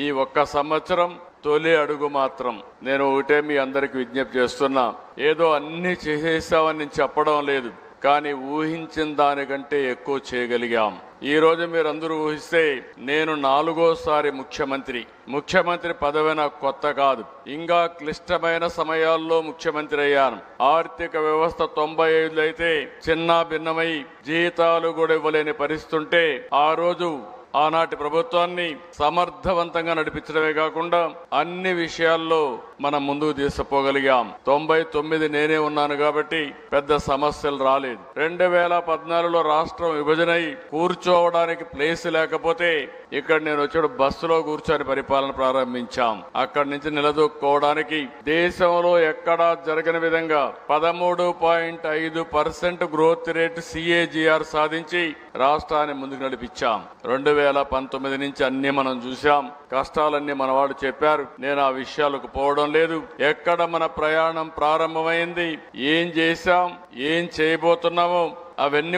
ఈ ఒక్క సంవత్సరం తొలి అడుగు మాత్రం. నేను ఒకటే మీ అందరికి విజ్ఞప్తి చేస్తున్నా, ఏదో అన్ని చేసేసామని నేను చెప్పడం లేదు, కానీ ఊహించిన దానికంటే ఎక్కువ చేయగలిగాం. ఈ రోజు మీరందరూ ఊహిస్తే నేను 4వ ముఖ్యమంత్రి పదవి నాకు కొత్త కాదు. ఇంకా క్లిష్టమైన సమయాల్లో ముఖ్యమంత్రి అయ్యాను. ఆర్థిక వ్యవస్థ 95 అయితే చిన్న భిన్నమై జీతాలు కూడా ఇవ్వలేని పరిస్థితి ఉంటే ఆ రోజు ఆనాటి ప్రభుత్వాన్ని సమర్థవంతంగా నడిపించడమే కాకుండా అన్ని విషయాల్లో మనం ముందుకు తీసుకుపోగలిగాం. 99 నేనే ఉన్నాను కాబట్టి పెద్ద సమస్యలు రాలేదు. 2014లో రాష్ట్రం విభజనై కూర్చోవడానికి ప్లేస్ లేకపోతే ఇక్కడ నేను వచ్చాడు బస్సులో కూర్చొని పరిపాలన ప్రారంభించాం. అక్కడి నుంచి నిలదొక్కుకోవడానికి దేశంలో ఎక్కడా జరగని విధంగా 13.5% గ్రోత్ రేట్ CAGR సాధించి రాష్ట్రాన్ని ముందుకు నడిపించాం. 2019 నుంచి అన్ని మనం చూశాం. కష్టాలన్నీ మనవాడు చెప్పారు. నేను ఆ విషయాలకు పోవడం లేదు. ఎక్కడ మన ప్రయాణం ప్రారంభమైంది, ఏం చేశాం, ఏం చేయబోతున్నామో అవన్నీ